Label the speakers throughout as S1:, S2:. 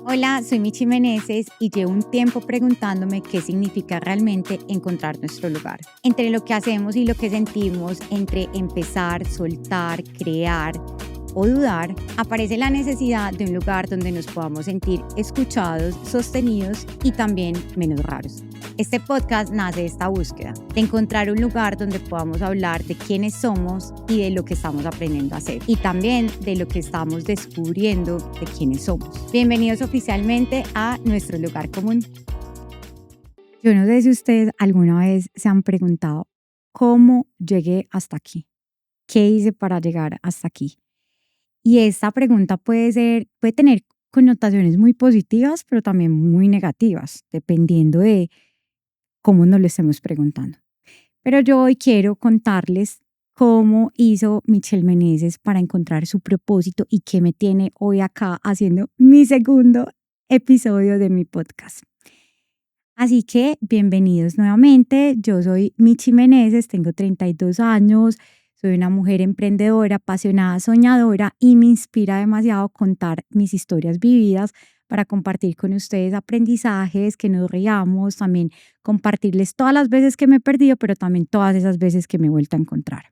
S1: Hola, soy Michi Meneses y llevo un tiempo preguntándome qué significa realmente encontrar nuestro lugar. Entre lo que hacemos y lo que sentimos, entre empezar, soltar, crear o dudar, aparece la necesidad de un lugar donde nos podamos sentir escuchados, sostenidos y también menos raros. Este podcast nace de esta búsqueda, de encontrar un lugar donde podamos hablar de quiénes somos y de lo que estamos aprendiendo a hacer, y también de lo que estamos descubriendo de quiénes somos. Bienvenidos oficialmente a nuestro lugar común. Yo no sé si ustedes alguna vez se han preguntado cómo llegué hasta aquí, qué hice para llegar hasta aquí. Y esta pregunta puede tener connotaciones muy positivas, pero también muy negativas, dependiendo de cómo nos lo estemos preguntando. Pero yo hoy quiero contarles cómo hizo Michelle Meneses para encontrar su propósito y qué me tiene hoy acá haciendo mi segundo episodio de mi podcast. Así que bienvenidos nuevamente. Yo soy Michi Meneses, tengo 32 años, soy una mujer emprendedora, apasionada, soñadora y me inspira demasiado contar mis historias vividas para compartir con ustedes aprendizajes, que nos riamos, también compartirles todas las veces que me he perdido, pero también todas esas veces que me he vuelto a encontrar.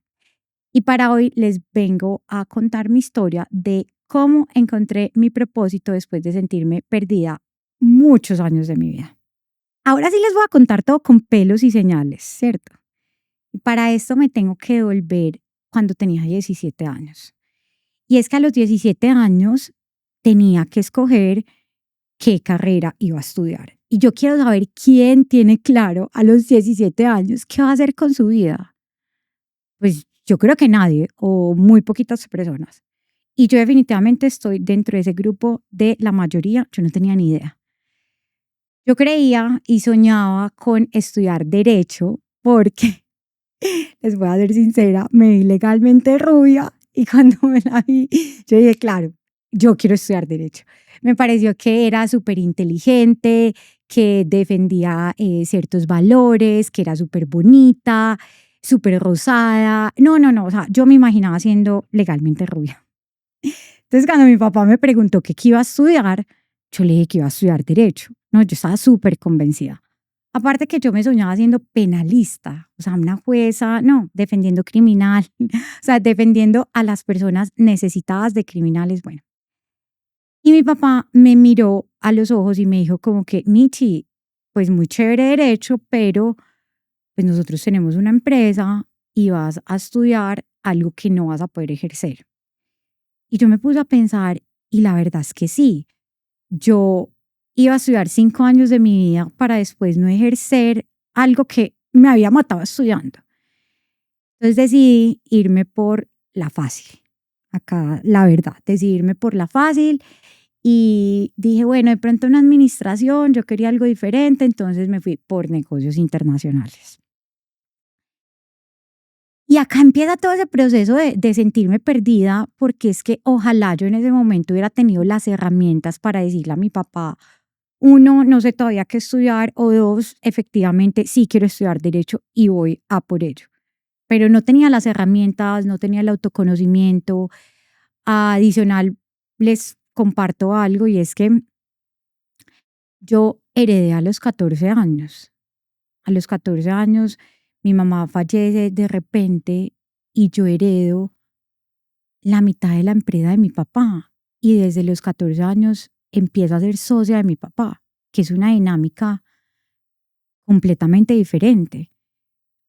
S1: Y para hoy les vengo a contar mi historia de cómo encontré mi propósito después de sentirme perdida muchos años de mi vida. Ahora sí les voy a contar todo con pelos y señales, ¿cierto? Y para esto me tengo que devolver cuando tenía 17 años. Y es que a los 17 años tenía que escoger qué carrera iba a estudiar. Y yo quiero saber quién tiene claro a los 17 años qué va a hacer con su vida. Pues yo creo que nadie o muy poquitas personas. Y yo definitivamente estoy dentro de ese grupo de la mayoría. Yo no tenía ni idea. Yo creía y soñaba con estudiar derecho porque, les voy a ser sincera, me vi legalmente rubia y cuando me la vi, yo dije, claro, yo quiero estudiar derecho. Me pareció que era súper inteligente, que defendía ciertos valores, que era súper bonita, súper rosada. No, o sea, yo me imaginaba siendo legalmente rubia. Entonces, cuando mi papá me preguntó qué iba a estudiar, yo le dije que iba a estudiar derecho. No, yo estaba súper convencida. Aparte que yo me soñaba siendo penalista, o sea, una jueza, no, defendiendo criminal, o sea, defendiendo a las personas necesitadas de criminales, bueno. Y mi papá me miró a los ojos y me dijo como que, Michi, pues muy chévere derecho, pero pues nosotros tenemos una empresa y vas a estudiar algo que no vas a poder ejercer. Y yo me puse a pensar, y la verdad es que sí, yo iba a estudiar 5 años de mi vida para después no ejercer algo que me había matado estudiando. Entonces decidí irme por la fácil. Acá, la verdad, decidí irme por la fácil y dije, bueno, de pronto una administración, yo quería algo diferente, entonces me fui por negocios internacionales. Y acá empieza todo ese proceso de sentirme perdida, porque es que ojalá yo en ese momento hubiera tenido las herramientas para decirle a mi papá, uno, no sé todavía qué estudiar, o dos, efectivamente sí quiero estudiar derecho y voy a por ello. Pero no tenía las herramientas, no tenía el autoconocimiento. Adicional, les comparto algo y es que yo heredé a los 14 años. A los 14 años mi mamá fallece de repente y yo heredo la mitad de la empresa de mi papá. Y desde los 14 años empiezo a ser socia de mi papá, que es una dinámica completamente diferente.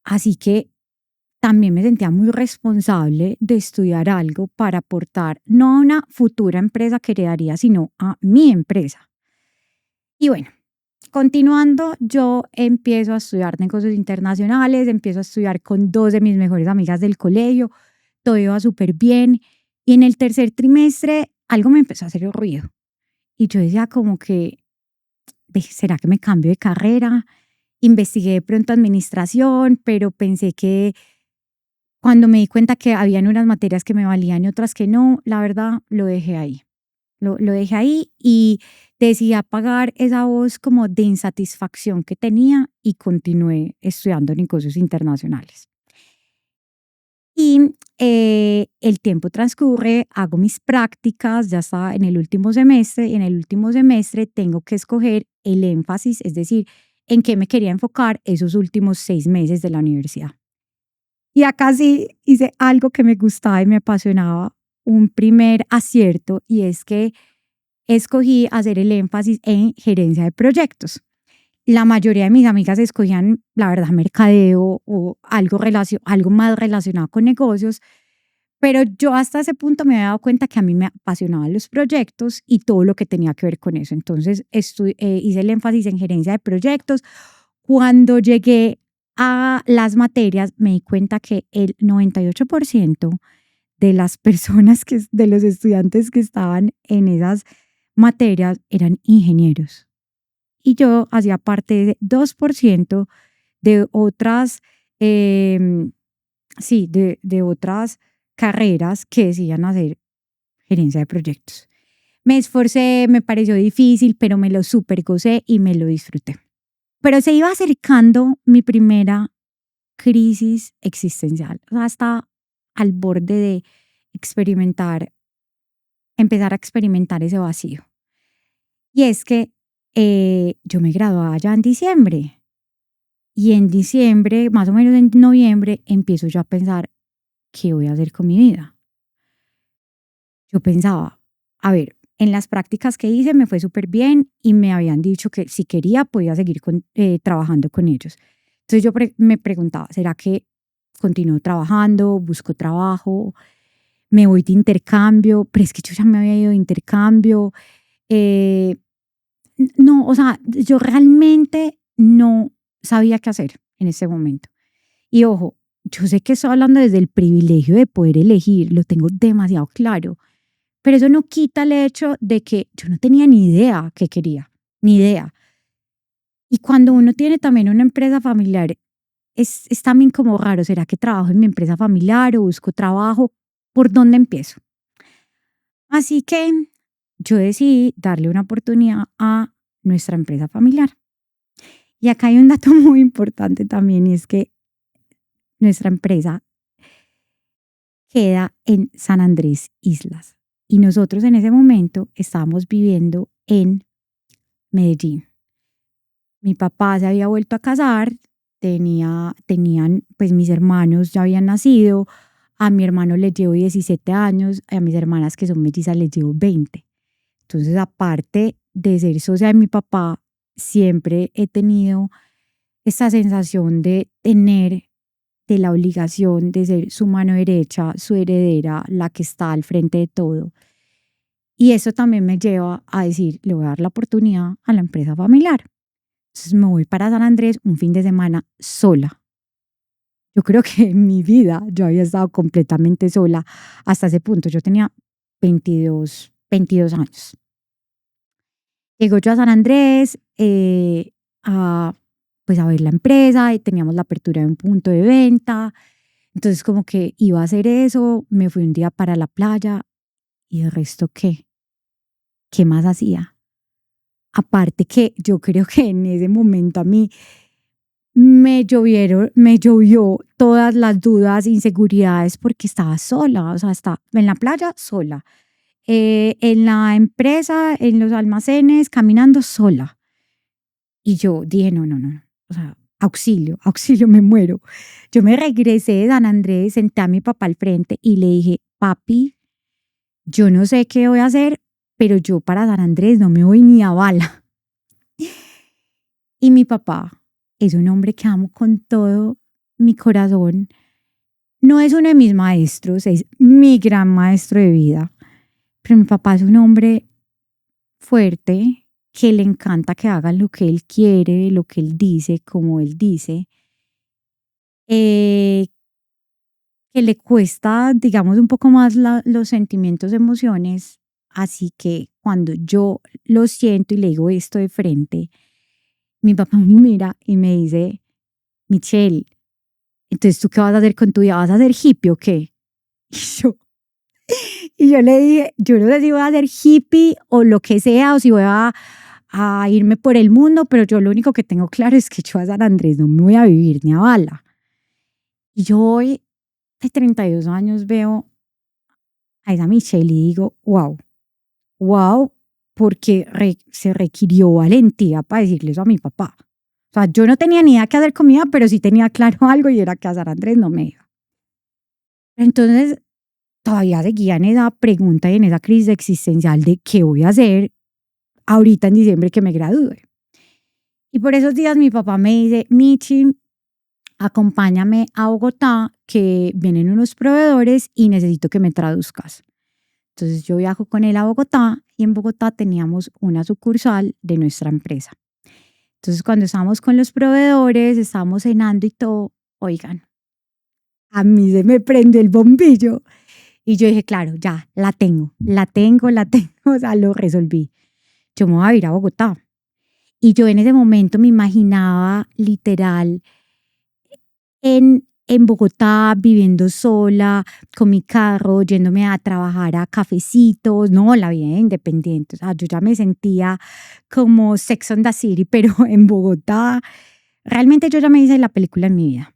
S1: Así que también me sentía muy responsable de estudiar algo para aportar no a una futura empresa que heredaría, sino a mi empresa. Y bueno, continuando, yo empiezo a estudiar negocios internacionales, empiezo a estudiar con dos de mis mejores amigas del colegio, todo iba súper bien. Y en el tercer trimestre algo me empezó a hacer ruido. Y yo decía como que, ¿será que me cambio de carrera? Investigué de pronto administración, pero pensé que cuando me di cuenta que habían unas materias que me valían y otras que no, la verdad lo dejé ahí. Lo dejé ahí y decidí apagar esa voz como de insatisfacción que tenía y continué estudiando negocios internacionales. Y el tiempo transcurre, hago mis prácticas, ya está en el último semestre, y en el último semestre tengo que escoger el énfasis, es decir, en qué me quería enfocar esos últimos 6 meses de la universidad. Y acá sí hice algo que me gustaba y me apasionaba, un primer acierto, y es que escogí hacer el énfasis en gerencia de proyectos. La mayoría de mis amigas escogían, la verdad, mercadeo o algo más relacionado con negocios, pero yo hasta ese punto me había dado cuenta que a mí me apasionaban los proyectos y todo lo que tenía que ver con eso. Entonces hice el énfasis en gerencia de proyectos. Cuando llegué a las materias, me di cuenta que el 98% de las personas, de los estudiantes que estaban en esas materias, eran ingenieros. Y yo hacía parte de 2% de otras, sí, de otras carreras que decían hacer gerencia de proyectos. Me esforcé, me pareció difícil, pero me lo super gocé y me lo disfruté. Pero se iba acercando mi primera crisis existencial. O sea, estaba al borde de empezar a experimentar ese vacío. Y es que yo me graduaba ya en diciembre. Y en diciembre, más o menos en noviembre, empiezo yo a pensar, ¿qué voy a hacer con mi vida? Yo pensaba, a ver, en las prácticas que hice me fue súper bien y me habían dicho que si quería podía seguir trabajando con ellos. Entonces yo me preguntaba, ¿será que continúo trabajando, busco trabajo, me voy de intercambio? Pero es que yo ya me había ido de intercambio. eh, no, o sea, yo realmente no sabía qué hacer en ese momento. Y ojo, yo sé que estoy hablando desde el privilegio de poder elegir, lo tengo demasiado claro, pero eso no quita el hecho de que yo no tenía ni idea qué quería, ni idea. Y cuando uno tiene también una empresa familiar, es también como raro, ¿será que trabajo en mi empresa familiar o busco trabajo? ¿Por dónde empiezo? Así que yo decidí darle una oportunidad a nuestra empresa familiar. Y acá hay un dato muy importante también, y es que nuestra empresa queda en San Andrés Islas. Y nosotros en ese momento estábamos viviendo en Medellín. Mi papá se había vuelto a casar, tenían, pues mis hermanos ya habían nacido, a mi hermano le llevo 17 años, a mis hermanas que son mellizas les llevo 20. Entonces, aparte de ser socia de mi papá, siempre he tenido esta sensación de la obligación de ser su mano derecha, su heredera, la que está al frente de todo. Y eso también me lleva a decir, le voy a dar la oportunidad a la empresa familiar. Entonces me voy para San Andrés un fin de semana sola. Yo creo que en mi vida yo había estado completamente sola hasta ese punto. Yo tenía 22 años. Llego yo a San Andrés a, pues a ver la empresa y teníamos la apertura de un punto de venta. Entonces como que iba a hacer eso, me fui un día para la playa y el resto ¿qué? ¿Qué más hacía? Aparte que yo creo que en ese momento a mí me llovió todas las dudas, inseguridades porque estaba sola, o sea, estaba en la playa sola, en la empresa, en los almacenes, caminando sola. Y yo dije, no, no, no, o sea, auxilio, auxilio, me muero. Yo me regresé de San Andrés, senté a mi papá al frente y le dije, papi, yo no sé qué voy a hacer, pero yo para San Andrés no me voy ni a bala. Y mi papá es un hombre que amo con todo mi corazón. No es uno de mis maestros, es mi gran maestro de vida. Pero mi papá es un hombre fuerte, que le encanta que hagan lo que él quiere, lo que él dice, como él dice. Eh, que le cuesta, digamos, un poco más los sentimientos, emociones. Así que cuando yo lo siento y le digo esto de frente, mi papá me mira y me dice, Michelle, entonces ¿tú qué vas a hacer con tu vida? ¿Vas a ser hippie o qué? Y yo, y yo le dije, yo no sé si voy a ser hippie o lo que sea, o si voy a irme por el mundo, pero yo lo único que tengo claro es que yo a San Andrés no me voy a vivir ni a bala. Y yo voy de 32 años veo a esa Michelle y digo, wow, wow, porque se requirió valentía para decirle eso a mi papá. O sea, yo no tenía ni idea qué hacer comida, pero sí tenía claro algo y era que a Sara Andrés no me iba. Entonces, todavía seguía en esa pregunta y en esa crisis existencial de qué voy a hacer ahorita en diciembre que me gradúe. Y por esos días mi papá me dice, Michi, acompáñame a Bogotá, que vienen unos proveedores y necesito que me traduzcas. Entonces yo viajo con él a Bogotá y en Bogotá teníamos una sucursal de nuestra empresa. Entonces cuando estábamos con los proveedores, estábamos cenando y todo, oigan, a mí se me prende el bombillo y yo dije, claro, ya, la tengo, o sea, lo resolví. Yo me voy a ir a Bogotá. Y yo en ese momento me imaginaba literal en Bogotá, viviendo sola, con mi carro, yéndome a trabajar a cafecitos, no, la vida independiente. O sea, yo ya me sentía como Sex and the City, pero en Bogotá. Realmente yo ya me hice la película en mi vida.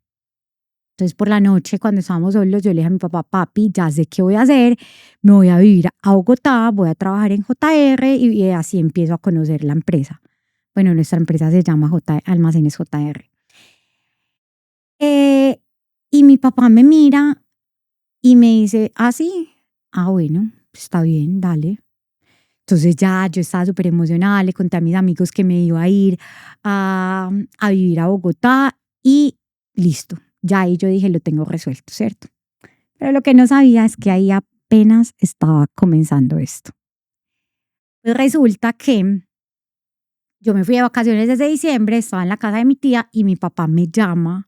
S1: Entonces por la noche, cuando estábamos solos, yo le dije a mi papá, papi, ya sé qué voy a hacer, me voy a vivir a Bogotá, voy a trabajar en JR y así empiezo a conocer la empresa. Bueno, nuestra empresa se llama Almacenes JR. Eh, y mi papá me mira y me dice, ah, sí, ah, bueno, está bien, dale. Entonces ya yo estaba súper emocionada, le conté a mis amigos que me iba a ir a vivir a Bogotá y listo. Ya ahí yo dije, lo tengo resuelto, ¿cierto? Pero lo que no sabía es que ahí apenas estaba comenzando esto. Pues resulta que yo me fui de vacaciones desde diciembre, estaba en la casa de mi tía y mi papá me llama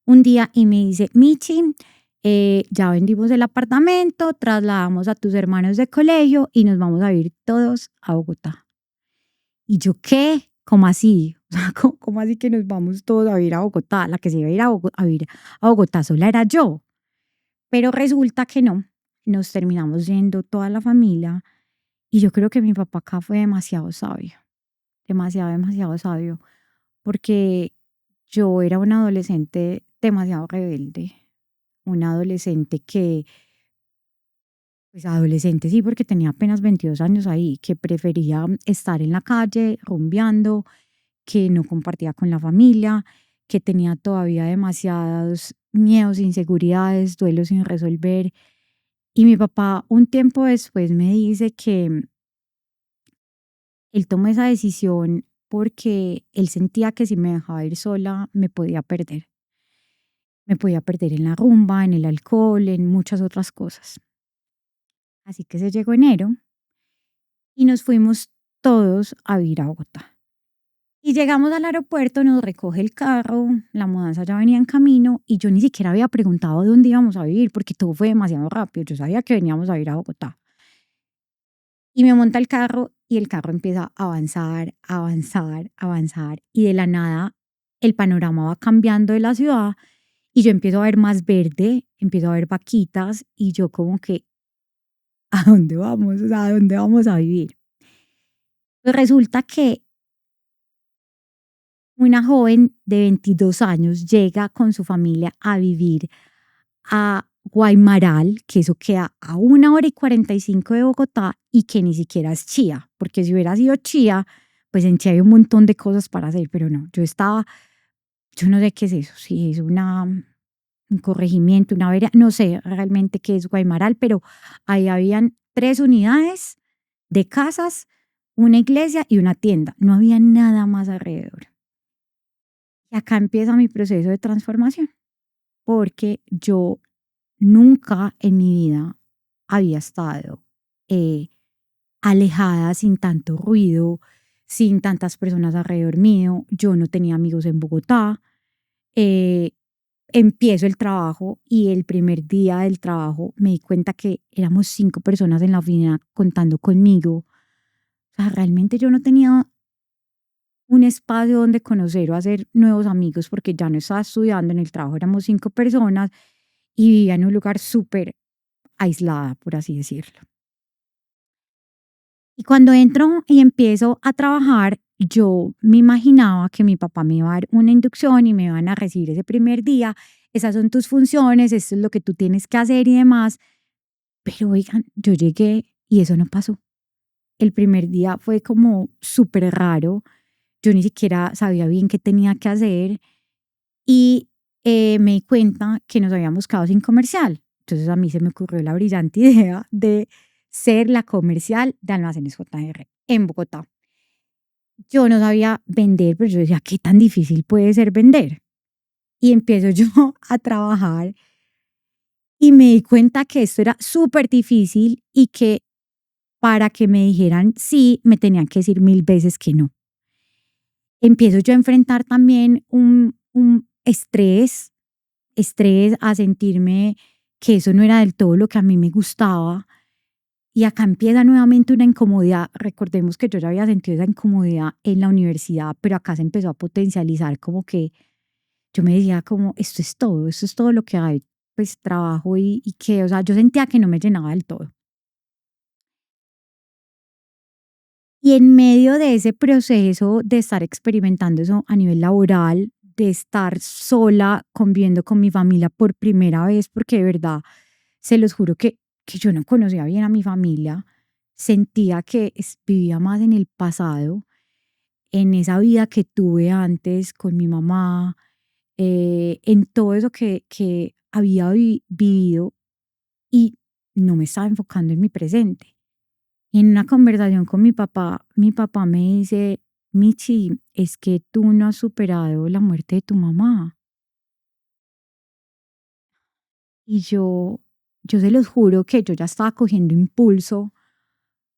S1: un día y me dice, Michi, ya vendimos el apartamento, trasladamos a tus hermanos de colegio y nos vamos a vivir todos a Bogotá. Y yo, ¿qué? ¿Cómo así? O sea, ¿cómo así que nos vamos todos a vivir a Bogotá? La que se iba a ir a vivir a Bogotá sola era yo. Pero resulta que no, nos terminamos yendo toda la familia y yo creo que mi papá acá fue demasiado sabio, demasiado, demasiado sabio, porque yo era una adolescente demasiado rebelde, una adolescente que, pues adolescente sí, porque tenía apenas 22 años ahí, que prefería estar en la calle rumbeando, que no compartía con la familia, que tenía todavía demasiados miedos, inseguridades, duelos sin resolver. Y mi papá un tiempo después me dice que él tomó esa decisión porque él sentía que si me dejaba ir sola me podía perder. Me podía perder en la rumba, en el alcohol, en muchas otras cosas. Así que se llegó enero y nos fuimos todos a vivir a Bogotá. Y llegamos al aeropuerto, nos recoge el carro, la mudanza ya venía en camino y yo ni siquiera había preguntado dónde íbamos a vivir porque todo fue demasiado rápido. Yo sabía que veníamos a ir a Bogotá. Y me monta el carro y el carro empieza a avanzar, avanzar, avanzar. Y de la nada el panorama va cambiando de la ciudad y yo empiezo a ver más verde, empiezo a ver vaquitas y yo como que, ¿a dónde vamos? O sea, ¿a dónde vamos a vivir? Pues resulta que una joven de 22 años llega con su familia a vivir a Guaymaral, que eso queda a 1 hora y 45 de Bogotá y que ni siquiera es Chía, porque si hubiera sido Chía, pues en Chía hay un montón de cosas para hacer, pero no, yo no sé qué es eso, si es un corregimiento, una vereda, no sé realmente qué es Guaymaral, pero ahí habían 3 unidades de casas, una iglesia y una tienda, no había nada más alrededor. Y acá empieza mi proceso de transformación, porque yo nunca en mi vida había estado eh, alejada, sin tanto ruido, sin tantas personas alrededor mío. Yo no tenía amigos en Bogotá. Eh, Empiezo el trabajo y el primer día del trabajo me di cuenta que éramos 5 personas en la oficina contando conmigo. O sea, realmente yo no tenía un espacio donde conocer o hacer nuevos amigos porque ya no estaba estudiando. En el trabajo éramos 5 personas y vivía en un lugar súper aislada, por así decirlo. Y cuando entro y empiezo a trabajar, yo me imaginaba que mi papá me iba a dar una inducción y me iban a recibir ese primer día esas son tus funciones, esto es lo que tú tienes que hacer y demás. Pero oigan, yo llegué y eso no pasó. El primer día fue como súper raro. Yo ni siquiera sabía bien qué tenía que hacer y me di cuenta que nos habíamos quedado sin comercial. Entonces a mí se me ocurrió la brillante idea de ser la comercial de Almacenes JR en Bogotá. Yo no sabía vender, pero yo decía, ¿qué tan difícil puede ser vender? Y empiezo yo a trabajar y me di cuenta que esto era súper difícil y que para que me dijeran sí, me tenían que decir 1000 veces que no. Empiezo yo a enfrentar también un estrés, a sentirme que eso no era del todo lo que a mí me gustaba. Y acá empieza nuevamente una incomodidad. Recordemos que yo ya había sentido esa incomodidad en la universidad, pero acá se empezó a potencializar como que yo me decía como, esto es todo lo que hay, pues trabajo y que, o sea, yo sentía que no me llenaba del todo. Y en medio de ese proceso de estar experimentando eso a nivel laboral, de estar sola, conviviendo con mi familia por primera vez, porque de verdad, se los juro que yo no conocía bien a mi familia, sentía que vivía más en el pasado, en esa vida que tuve antes con mi mamá, en todo eso que había vivido y no me estaba enfocando en mi presente. Y en una conversación con mi papá me dice, Michi, es que tú no has superado la muerte de tu mamá. Y yo se los juro que yo ya estaba cogiendo impulso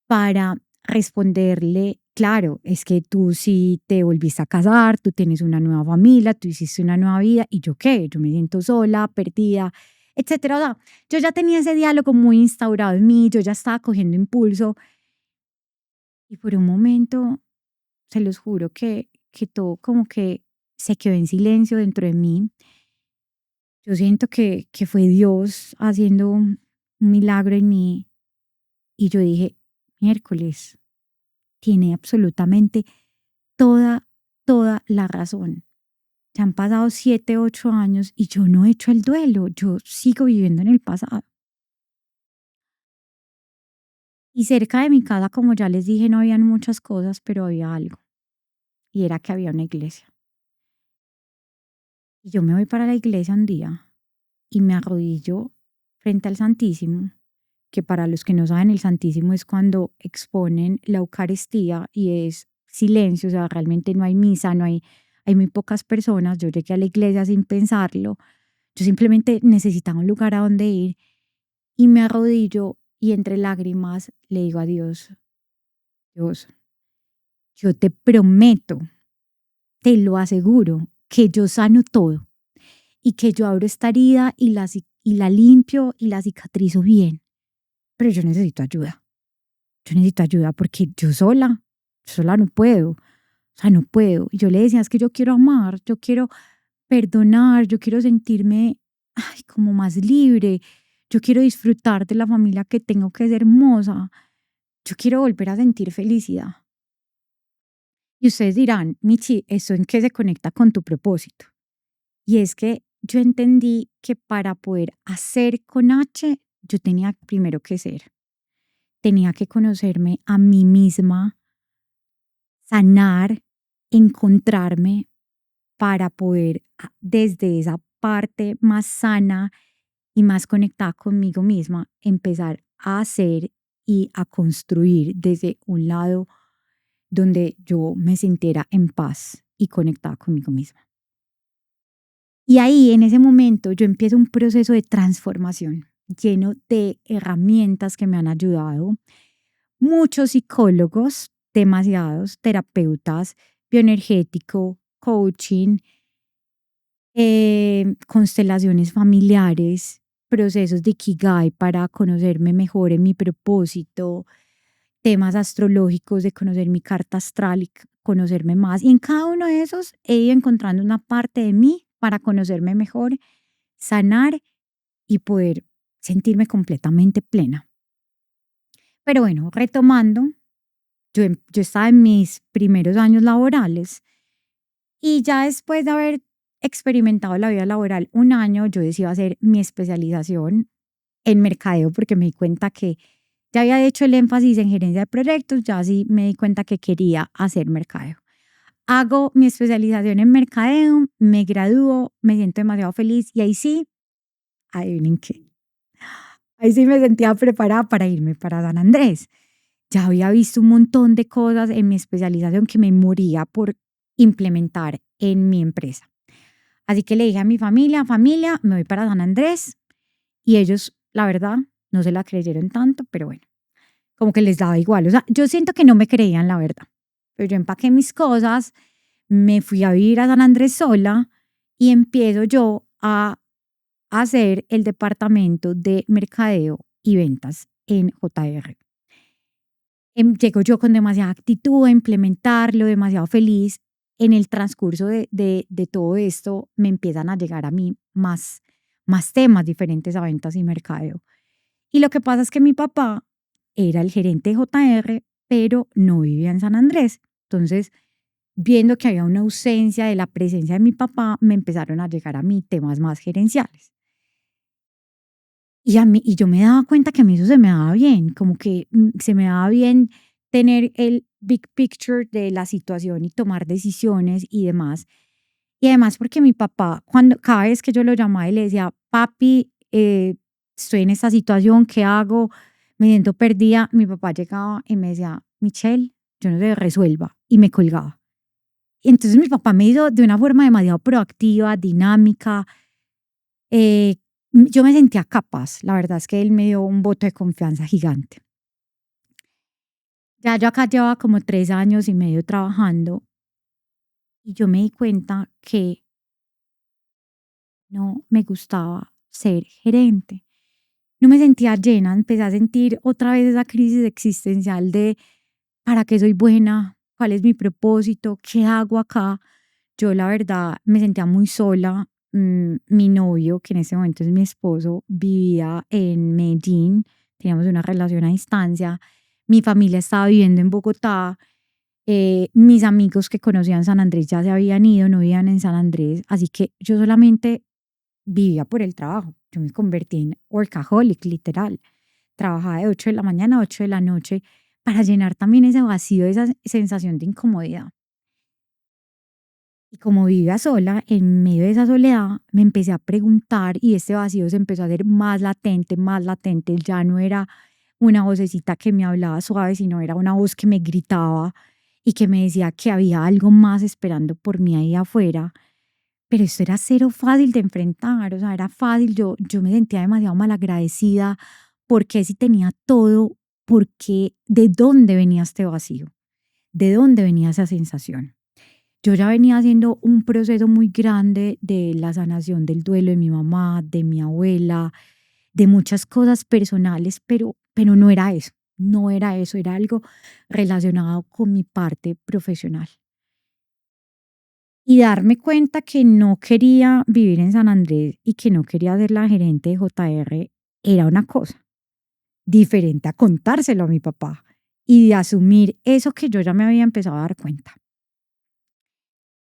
S1: para responderle, claro, es que tú sí te volviste a casar, tú tienes una nueva familia, tú hiciste una nueva vida, ¿y yo qué? Yo me siento sola, perdida, etcétera. O sea, yo ya tenía ese diálogo muy instaurado en mí, yo ya estaba cogiendo impulso y por un momento, se los juro que todo como que se quedó en silencio dentro de mí. Yo siento que fue Dios haciendo un milagro en mí y yo dije, miércoles, tiene absolutamente toda, toda la razón. Ya han pasado 7, 8 años y yo no he hecho el duelo, yo sigo viviendo en el pasado. Y cerca de mi casa, como ya les dije, no habían muchas cosas, pero había algo, y era que había una iglesia. Y yo me voy para la iglesia un día y me arrodillo frente al Santísimo, que para los que no saben, el Santísimo es cuando exponen la Eucaristía y es silencio, o sea, realmente no hay misa, hay muy pocas personas. Yo llegué a la iglesia sin pensarlo, yo simplemente necesitaba un lugar a donde ir y me arrodillo y entre lágrimas le digo a Dios, Dios, yo te prometo, te lo aseguro, que yo sano todo y que yo abro esta herida y y la limpio y la cicatrizo bien, pero yo necesito ayuda. Yo necesito ayuda porque yo sola no puedo, o sea, no puedo. Y yo le decía, es que yo quiero amar, yo quiero perdonar, yo quiero sentirme, ay, como más libre, yo quiero disfrutar de la familia que tengo, que es hermosa, yo quiero volver a sentir felicidad. Y ustedes dirán, Michi, ¿eso en qué se conecta con tu propósito? Y es que yo entendí que para poder hacer con H, yo tenía primero que ser, tenía que conocerme a mí misma, sanar, encontrarme para poder desde esa parte más sana y más conectada conmigo misma, empezar a hacer y a construir desde un lado donde yo me sintiera en paz y conectada conmigo misma. Y ahí, en ese momento, yo empiezo un proceso de transformación lleno de herramientas que me han ayudado. Muchos psicólogos, demasiados terapeutas, bioenergético, coaching, constelaciones familiares, procesos de Ikigai para conocerme mejor en mi propósito, temas astrológicos de conocer mi carta astral y conocerme más. Y en cada uno de esos he ido encontrando una parte de mí para conocerme mejor, sanar y poder sentirme completamente plena. Pero bueno, retomando, yo estaba en mis primeros años laborales y ya después de haber experimentado la vida laboral un año, yo decidí hacer mi especialización en mercadeo porque me di cuenta que ya había hecho el énfasis en gerencia de proyectos, ya sí me di cuenta que quería hacer mercadeo. Hago mi especialización en mercadeo, me gradúo, me siento demasiado feliz y ahí sí, adivinen qué, ahí sí me sentía preparada para irme para San Andrés. Ya había visto un montón de cosas en mi especialización que me moría por implementar en mi empresa. Así que le dije a mi familia, familia, me voy para San Andrés y ellos, la verdad, no se la creyeron tanto, pero bueno, como que les daba igual. O sea, yo siento que no me creían la verdad, pero yo empaqué mis cosas, me fui a vivir a San Andrés sola y empiezo yo a hacer el departamento de mercadeo y ventas en JR. Llego yo con demasiada actitud a implementarlo, demasiado feliz. En el transcurso de todo esto me empiezan a llegar a mí más temas diferentes a ventas y mercadeo. Y lo que pasa es que mi papá era el gerente de JR, pero no vivía en San Andrés. Entonces, viendo que había una ausencia de la presencia de mi papá, me empezaron a llegar a mí temas más gerenciales. Y yo me daba cuenta que a mí eso se me daba bien, como que, se me daba bien tener el big picture de la situación y tomar decisiones y demás. Y además porque mi papá, cada vez que yo lo llamaba y le decía: "Papi, estoy en esta situación, ¿qué hago? Me siento perdida", mi papá llegaba y me decía: "Michelle, yo no sé, resuelva", y me colgaba. Y entonces mi papá me hizo de una forma demasiado proactiva, dinámica, eh, yo me sentía capaz, la verdad es que él me dio un voto de confianza gigante. Ya yo acá llevaba como 3 años y medio trabajando y yo me di cuenta que no me gustaba ser gerente. No me sentía llena, empecé a sentir otra vez esa crisis existencial de ¿para qué soy buena? ¿Cuál es mi propósito? ¿Qué hago acá? Yo la verdad me sentía muy sola. Mi novio, que en ese momento es mi esposo, vivía en Medellín, teníamos una relación a distancia. Mi familia estaba viviendo en Bogotá. Mis amigos que conocían San Andrés ya se habían ido, no vivían en San Andrés, así que yo solamente vivía por el trabajo. Yo me convertí en workaholic, literal. Trabajaba de 8 de la mañana a 8 de la noche para llenar también ese vacío, esa sensación de incomodidad. Y como vivía sola, en medio de esa soledad, me empecé a preguntar y este vacío se empezó a hacer más latente, más latente. Ya no era una vocecita que me hablaba suave, sino era una voz que me gritaba y que me decía que había algo más esperando por mí ahí afuera. Pero esto era cero fácil de enfrentar, o sea, era fácil, yo me sentía demasiado malagradecida, porque si tenía todo, porque de dónde venía este vacío, de dónde venía esa sensación. Yo ya venía haciendo un proceso muy grande de la sanación del duelo de mi mamá, de mi abuela, de muchas cosas personales, pero no era eso, no era eso, era algo relacionado con mi parte profesional. Y darme cuenta que no quería vivir en San Andrés y que no quería ser la gerente de JR era una cosa, diferente a contárselo a mi papá y de asumir eso que yo ya me había empezado a dar cuenta.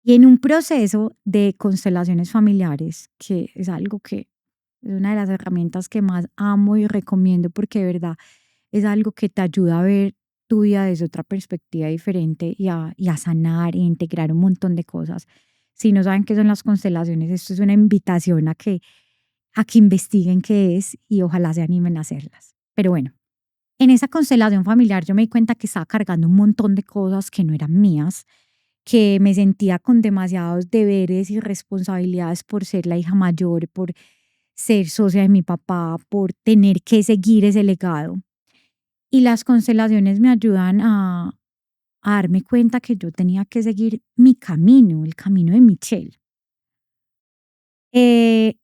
S1: Y en un proceso de constelaciones familiares, que es algo que es una de las herramientas que más amo y recomiendo porque de verdad es algo que te ayuda a ver tu vida desde otra perspectiva diferente y a sanar e integrar un montón de cosas. Si no saben qué son las constelaciones, esto es una invitación a que investiguen qué es y ojalá se animen a hacerlas. Pero bueno, en esa constelación familiar yo me di cuenta que estaba cargando un montón de cosas que no eran mías, que me sentía con demasiados deberes y responsabilidades por ser la hija mayor, por ser socia de mi papá, por tener que seguir ese legado. Y las constelaciones me ayudan a darme cuenta que yo tenía que seguir mi camino, el camino de Michelle. Eh,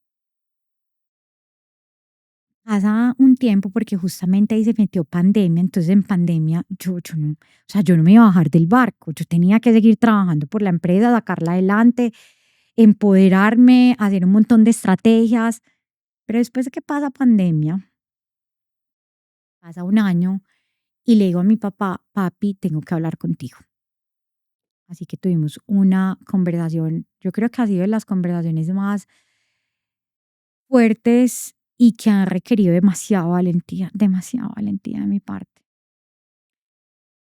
S1: Pasa un tiempo porque justamente ahí se metió pandemia, entonces en pandemia yo no, o sea, yo no me iba a bajar del barco, yo tenía que seguir trabajando por la empresa, sacarla adelante, empoderarme, hacer un montón de estrategias, pero después de que pasa pandemia, pasa un año y le digo a mi papá, papi, tengo que hablar contigo. Así que tuvimos una conversación, yo creo que ha sido de las conversaciones más fuertes y que han requerido demasiada valentía de mi parte.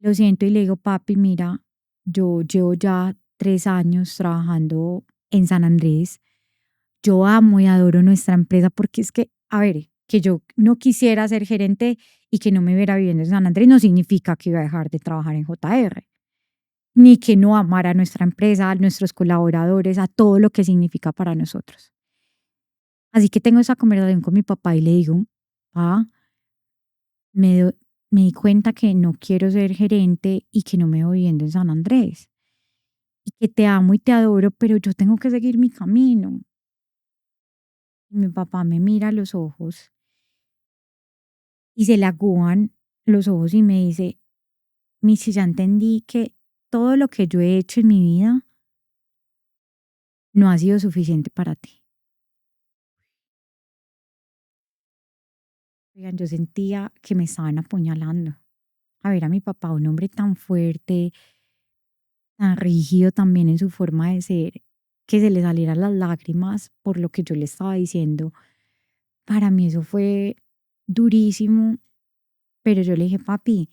S1: Lo siento y le digo, papi, mira, yo llevo ya 3 años trabajando en San Andrés. Yo amo y adoro nuestra empresa porque es que, a ver, que yo no quisiera ser gerente y que no me viera viviendo en San Andrés no significa que iba a dejar de trabajar en JR, ni que no amara a nuestra empresa, a nuestros colaboradores, a todo lo que significa para nosotros. Así que tengo esa conversación con mi papá y le digo, pa, me, do- me di cuenta que no quiero ser gerente y que no me voy viviendo en San Andrés y que te amo y te adoro, pero yo tengo que seguir mi camino. Y mi papá me mira a los ojos y se le agúan los ojos y me dice, Michi, ya entendí que todo lo que yo he hecho en mi vida no ha sido suficiente para ti. Oigan, yo sentía que me estaban apuñalando. A ver a mi papá, un hombre tan fuerte, tan rígido también en su forma de ser, que se le salieran las lágrimas por lo que yo le estaba diciendo. Para mí eso fue durísimo, pero yo le dije, papi,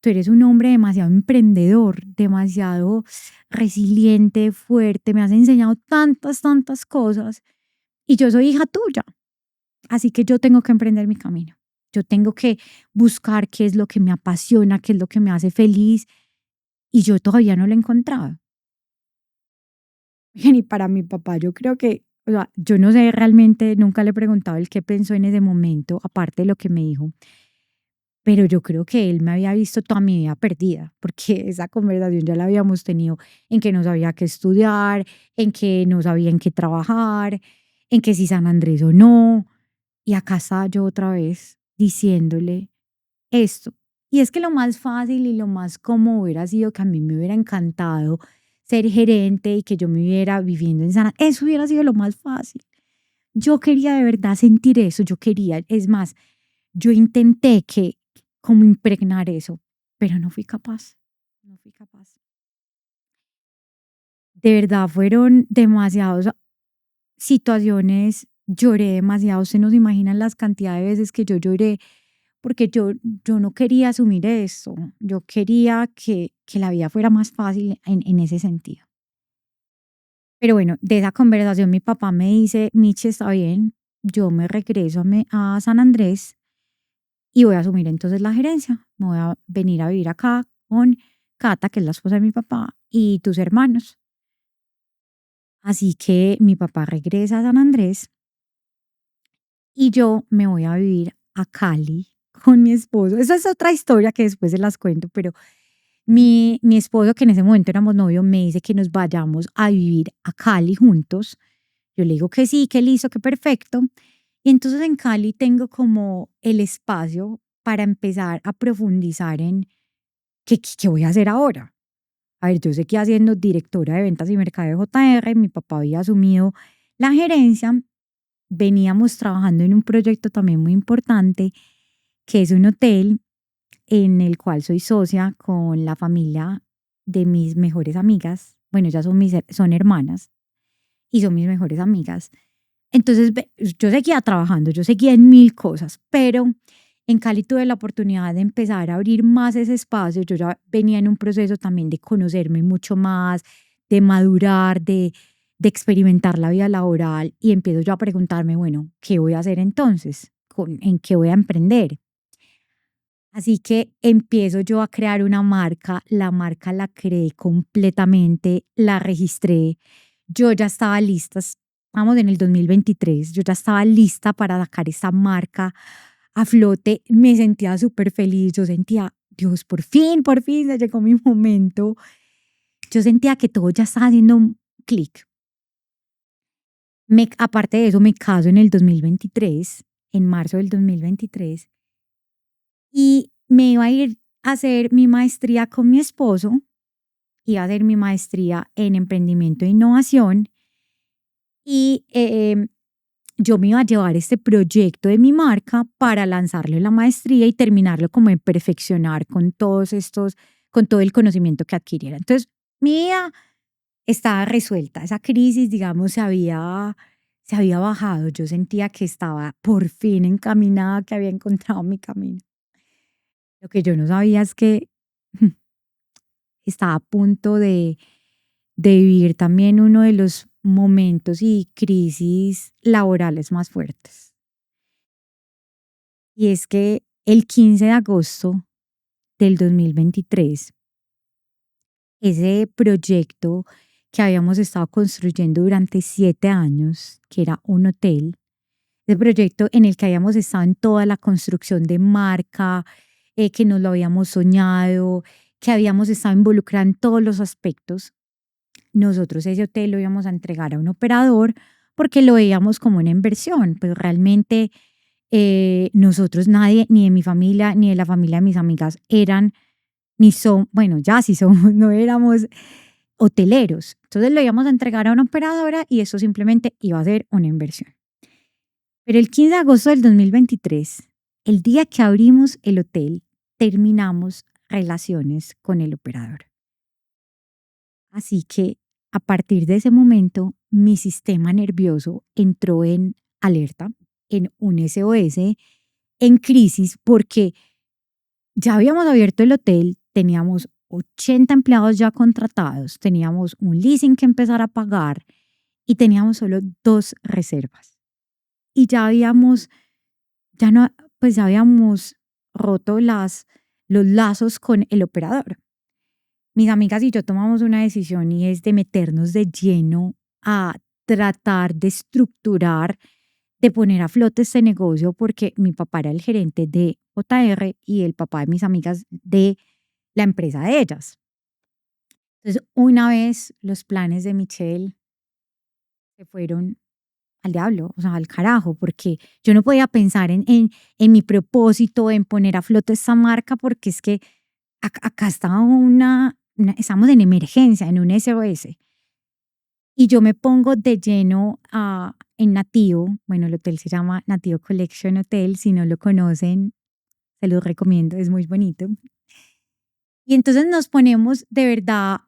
S1: tú eres un hombre demasiado emprendedor, demasiado resiliente, fuerte, me has enseñado tantas cosas y yo soy hija tuya, así que yo tengo que emprender mi camino. Yo tengo que buscar qué es lo que me apasiona, qué es lo que me hace feliz y yo todavía no lo he encontrado. Y para mi papá, yo creo que, o sea, yo no sé realmente, nunca le he preguntado el qué pensó en ese momento, aparte de lo que me dijo, pero yo creo que él me había visto toda mi vida perdida, porque esa conversación ya la habíamos tenido en que no sabía qué estudiar, en que no sabía en qué trabajar, en que si San Andrés o no. Y acá estaba yo otra vez diciéndole esto. Y es que lo más fácil y lo más cómodo hubiera sido que a mí me hubiera encantado ser gerente y que yo me hubiera viviendo en Sana. Eso hubiera sido lo más fácil. Yo quería de verdad sentir eso, yo quería, es más, yo intenté que como impregnar eso, pero no fui capaz, no fui capaz. De verdad fueron demasiadas situaciones, lloré demasiado, se nos imaginan las cantidades de veces que yo lloré porque yo no quería asumir eso, yo quería que la vida fuera más fácil en ese sentido. Pero bueno, de esa conversación mi papá me dice, Michi, está bien, yo me regreso a San Andrés y voy a asumir entonces la gerencia. Me voy a venir a vivir acá con Cata, que es la esposa de mi papá, y tus hermanos. Así que mi papá regresa a San Andrés y yo me voy a vivir a Cali con mi esposo. Esa es otra historia que después se las cuento, pero mi esposo, que en ese momento éramos novios, me dice que nos vayamos a vivir a Cali juntos. Yo le digo que sí, que listo, que perfecto. Y entonces en Cali tengo como el espacio para empezar a profundizar en qué voy a hacer ahora. A ver, yo seguía siendo directora de ventas y mercado de JR, mi papá había asumido la gerencia, veníamos trabajando en un proyecto también muy importante, que es un hotel en el cual soy socia con la familia de mis mejores amigas. Bueno, ellas son hermanas y son mis mejores amigas. Entonces, yo seguía trabajando, yo seguía en mil cosas, pero en Cali tuve la oportunidad de empezar a abrir más ese espacio. Yo ya venía en un proceso también de conocerme mucho más, de madurar, de experimentar la vida laboral y empiezo yo a preguntarme, bueno, ¿qué voy a hacer entonces? ¿En qué voy a emprender? Así que empiezo yo a crear una marca, la marca la creé completamente, la registré, yo ya estaba lista, vamos en el 2023, yo ya estaba lista para sacar esa marca a flote, me sentía súper feliz, yo sentía, Dios, por fin se llegó mi momento, yo sentía que todo ya estaba haciendo un clic. Aparte de eso, me caso en el 2023, en marzo del 2023, y me iba a ir a hacer mi maestría con mi esposo, iba a hacer mi maestría en emprendimiento e innovación y yo me iba a llevar este proyecto de mi marca para lanzarlo en la maestría y terminarlo como de perfeccionar con todos estos, con todo el conocimiento que adquiriera. Entonces, mi vida estaba resuelta. Esa crisis, digamos, se había bajado. Yo sentía que estaba por fin encaminada, que había encontrado mi camino. Lo que yo no sabía es que estaba a punto de vivir también uno de los momentos y crisis laborales más fuertes. Y es que el 15 de agosto del 2023, ese proyecto que habíamos estado construyendo durante 7 años, que era un hotel, ese proyecto en el que habíamos estado en toda la construcción de marca, que nos lo habíamos soñado, que habíamos estado involucrados en todos los aspectos. Nosotros ese hotel lo íbamos a entregar a un operador porque lo veíamos como una inversión, pues realmente nosotros nadie, ni de mi familia, ni de la familia de mis amigas eran, ni son, bueno, ya sí somos, no éramos hoteleros. Entonces lo íbamos a entregar a una operadora y eso simplemente iba a ser una inversión. Pero el 15 de agosto del 2023, el día que abrimos el hotel, terminamos relaciones con el operador. Así que a partir de ese momento, mi sistema nervioso entró en alerta, en un SOS, en crisis, porque ya habíamos abierto el hotel, teníamos 80 empleados ya contratados, teníamos un leasing que empezar a pagar y teníamos solo dos reservas. Y ya habíamos, ya no, pues ya habíamos roto los lazos con el operador. Mis amigas y yo tomamos una decisión y es de meternos de lleno a tratar de estructurar, de poner a flote este negocio porque mi papá era el gerente de JR y el papá de mis amigas de la empresa de ellas. Entonces, una vez los planes de Michelle se fueron al diablo, o sea, al carajo, porque yo no podía pensar en mi propósito, en poner a flote esta marca, porque es que acá estaba estamos en emergencia, en un SOS. Y yo me pongo de lleno en Nativo, bueno, el hotel se llama Nativo Collection Hotel, si no lo conocen, se los recomiendo, es muy bonito. Y entonces nos ponemos de verdad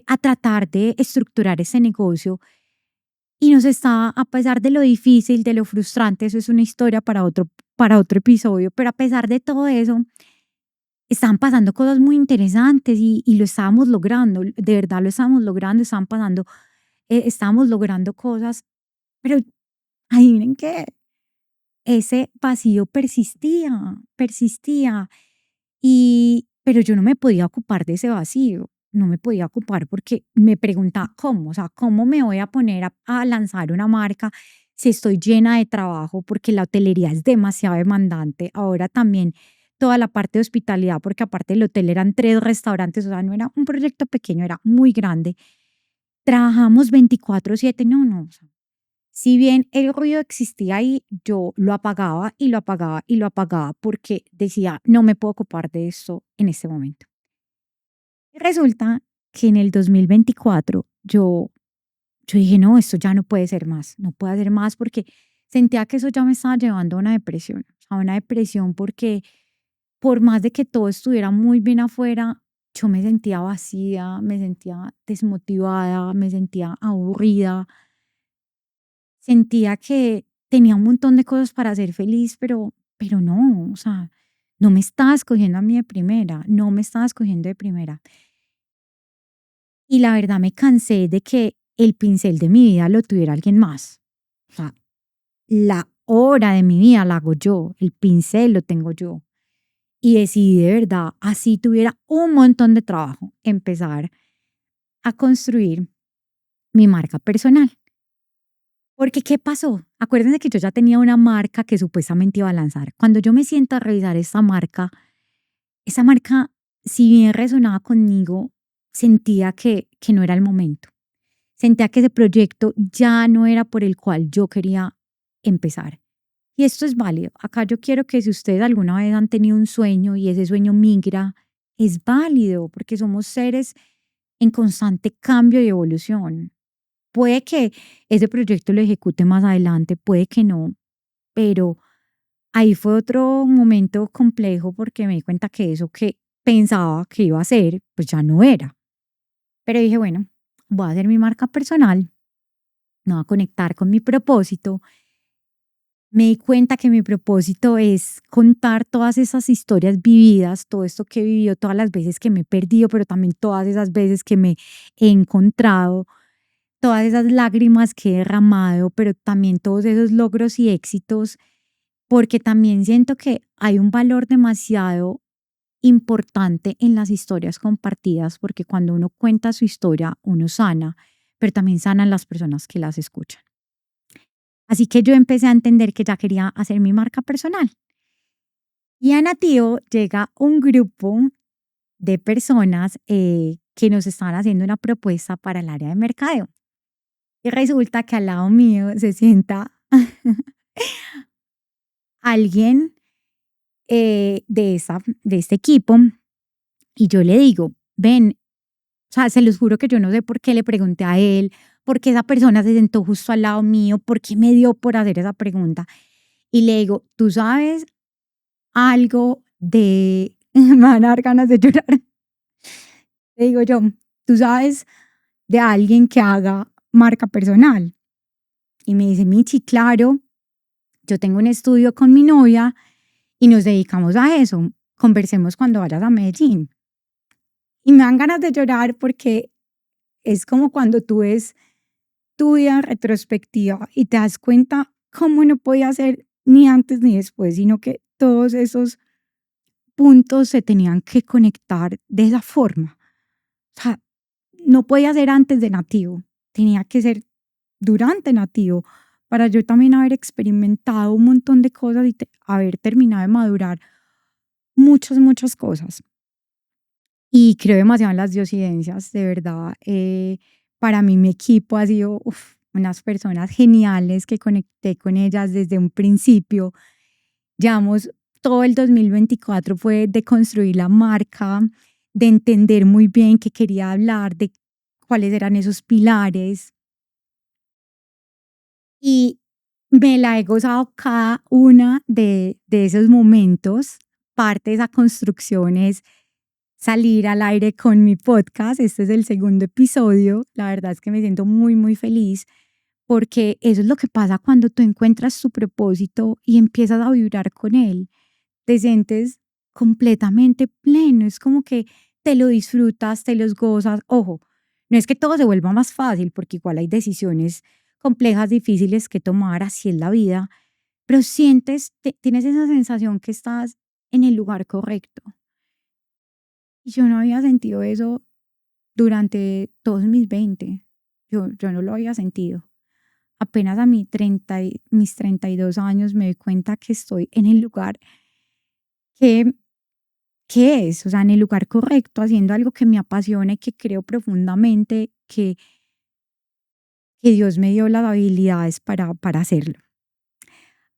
S1: a tratar de estructurar ese negocio y nos está, a pesar de lo difícil, de lo frustrante, eso es una historia para otro episodio, pero a pesar de todo eso, estaban pasando cosas muy interesantes y lo estábamos logrando, de verdad lo estábamos logrando, estaban pasando, estábamos logrando cosas, pero adivinen qué, ese vacío persistía, persistía. Pero yo no me podía ocupar de ese vacío, no me podía ocupar porque me preguntaba cómo, o sea, cómo me voy a poner a lanzar una marca si estoy llena de trabajo, porque la hotelería es demasiado demandante. Ahora también toda la parte de hospitalidad, porque aparte del hotel eran 3 restaurantes, o sea, no era un proyecto pequeño, era muy grande. Trabajamos 24/7, no, no. O sea, si bien el ruido existía ahí, yo lo apagaba y lo apagaba y lo apagaba porque decía, no me puedo ocupar de esto en este momento. Y resulta que en el 2024 yo dije, no, esto ya no puede ser más, no puede ser más porque sentía que eso ya me estaba llevando a una depresión, a una depresión porque por más de que todo estuviera muy bien afuera, yo me sentía vacía, me sentía desmotivada, me sentía aburrida. Sentía que tenía un montón de cosas para ser feliz, pero no, o sea, no me estaba escogiendo a mí de primera, no me estaba escogiendo de primera. Y la verdad me cansé de que el pincel de mi vida lo tuviera alguien más. O sea, la hora de mi vida la hago yo, el pincel lo tengo yo. Y decidí de verdad, así tuviera un montón de trabajo, empezar a construir mi marca personal. Porque, ¿qué pasó? Acuérdense que yo ya tenía una marca que supuestamente iba a lanzar. Cuando yo me siento a revisar esa marca, si bien resonaba conmigo, sentía que no era el momento. Sentía que ese proyecto ya no era por el cual yo quería empezar. Y esto es válido. Acá yo quiero que si ustedes alguna vez han tenido un sueño y ese sueño migra, es válido porque somos seres en constante cambio y evolución. Puede que ese proyecto lo ejecute más adelante, puede que no, pero ahí fue otro momento complejo porque me di cuenta que eso que pensaba que iba a ser, pues ya no era. Pero dije, bueno, voy a hacer mi marca personal, me voy a conectar con mi propósito. Me di cuenta que mi propósito es contar todas esas historias vividas, todo esto que he vivido, todas las veces que me he perdido, pero también todas esas veces que me he encontrado, todas esas lágrimas que he derramado, pero también todos esos logros y éxitos, porque también siento que hay un valor demasiado importante en las historias compartidas, porque cuando uno cuenta su historia, uno sana, pero también sanan las personas que las escuchan. Así que yo empecé a entender que ya quería hacer mi marca personal. Y a Nativo llega un grupo de personas que nos estaban haciendo una propuesta para el área de mercadeo. Y resulta que al lado mío se sienta alguien de este equipo y yo le digo, ven, o sea, se los juro que yo no sé por qué le pregunté a él, por qué esa persona se sentó justo al lado mío, por qué me dio por hacer esa pregunta. Y le digo, ¿tú sabes algo de... me van a dar ganas de llorar. Le digo yo, ¿tú sabes de alguien que haga marca personal? Y me dice, Michi, claro, yo tengo un estudio con mi novia y nos dedicamos a eso. Conversemos cuando vayas a Medellín. Y me dan ganas de llorar porque es como cuando tú ves tu vida en retrospectiva y te das cuenta cómo no podía ser ni antes ni después, sino que todos esos puntos se tenían que conectar de esa forma. O sea, no podía ser antes de nativo, tenía que ser durante nativo para yo también haber experimentado un montón de cosas y haber terminado de madurar muchas, muchas cosas. Y creo demasiado en las diosidencias, de verdad. Para mí mi equipo ha sido unas personas geniales que conecté con ellas desde un principio. Llevamos todo el 2024 fue de construir la marca, de entender muy bien qué quería hablar, de cuáles eran esos pilares. Y me la he gozado cada una de esos momentos. Parte de esa construcción es salir al aire con mi podcast. Este es el segundo episodio. La verdad es que me siento muy, muy feliz porque eso es lo que pasa cuando tú encuentras tu propósito y empiezas a vibrar con él. Te sientes completamente pleno. Es como que te lo disfrutas, te los gozas. Ojo, no es que todo se vuelva más fácil porque igual hay decisiones complejas, difíciles que tomar, así es la vida, pero sientes, tienes esa sensación que estás en el lugar correcto. Y yo no había sentido eso durante todos mis 20. Yo no lo había sentido. Apenas a mis 32 años me doy cuenta que estoy en el lugar que, que es, o sea, en el lugar correcto, haciendo algo que me apasiona y que creo profundamente que Dios me dio las habilidades para hacerlo.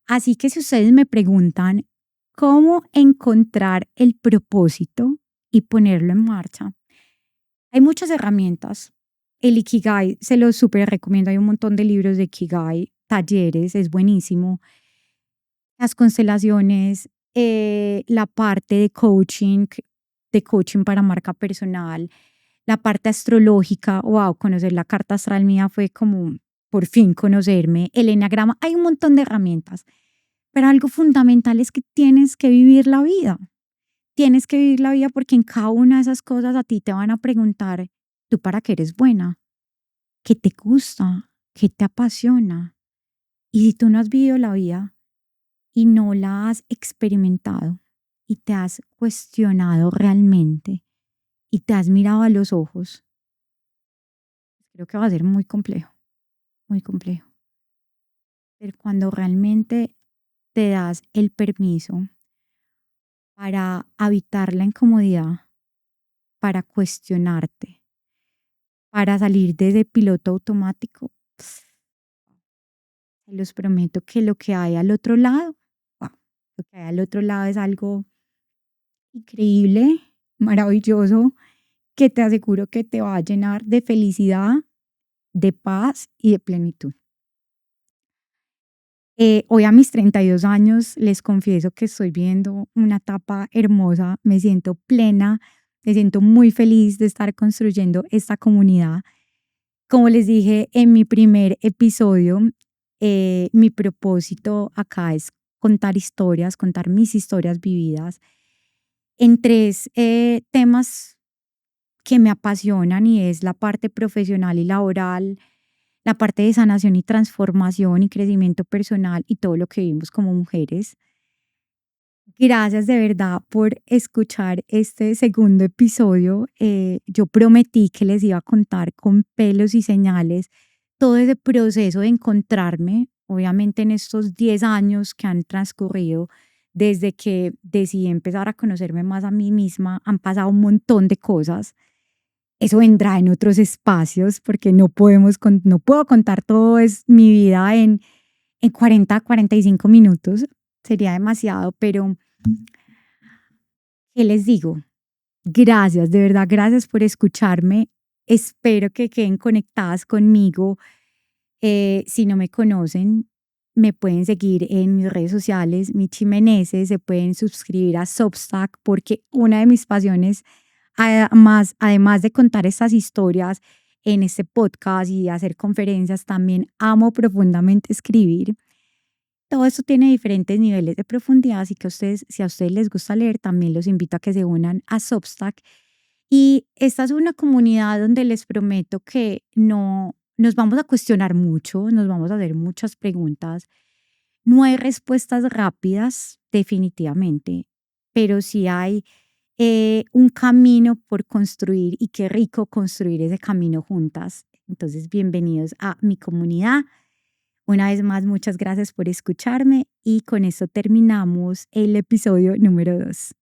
S1: Así que si ustedes me preguntan cómo encontrar el propósito y ponerlo en marcha, hay muchas herramientas. El Ikigai se lo súper recomiendo. Hay un montón de libros de Ikigai, talleres, es buenísimo. Las constelaciones, la parte de coaching para marca personal, la parte astrológica. Wow, conocer la carta astral mía fue como por fin conocerme. El enagrama, hay un montón de herramientas. Pero algo fundamental es que tienes que vivir la vida. Tienes que vivir la vida porque en cada una de esas cosas a ti te van a preguntar, ¿tú para qué eres buena? ¿Qué te gusta? ¿Qué te apasiona? Y si tú no has vivido la vida y no la has experimentado y te has cuestionado realmente y te has mirado a los ojos, creo que va a ser muy complejo, muy complejo. Pero cuando realmente te das el permiso para habitar la incomodidad, para cuestionarte, para salir de ese piloto automático, se los prometo que lo que hay al otro lado, guau, lo que hay al otro lado es algo increíble, maravilloso, que te aseguro que te va a llenar de felicidad, de paz y de plenitud. Hoy a mis 32 años les confieso que estoy viviendo una etapa hermosa, me siento plena Me siento muy feliz de estar construyendo esta comunidad. Como les dije en mi primer episodio, mi propósito acá es contar historias, contar mis historias vividas en tres temas que me apasionan y es la parte profesional y laboral, la parte de sanación y transformación y crecimiento personal y todo lo que vivimos como mujeres. Gracias de verdad por escuchar este segundo episodio. Yo prometí que les iba a contar con pelos y señales todo ese proceso de encontrarme, obviamente en estos 10 años que han transcurrido desde que decidí empezar a conocerme más a mí misma, han pasado un montón de cosas. Eso vendrá en otros espacios porque no puedo contar todo es mi vida en 45 minutos. Sería demasiado, pero ¿qué les digo? Gracias, de verdad, gracias por escucharme. Espero que queden conectadas conmigo. Si no me conocen, me pueden seguir en mis redes sociales, Michi Meneses, se pueden suscribir a Substack porque una de mis pasiones, además de contar estas historias en este podcast y hacer conferencias, también amo profundamente escribir. Todo esto tiene diferentes niveles de profundidad, así que si a ustedes les gusta leer, también los invito a que se unan a Substack. Y esta es una comunidad donde les prometo que no nos vamos a cuestionar mucho, nos vamos a hacer muchas preguntas. No hay respuestas rápidas, definitivamente, pero sí hay un camino por construir y qué rico construir ese camino juntas. Entonces, bienvenidos a mi comunidad. Una vez más, muchas gracias por escucharme y con esto terminamos el episodio número 2.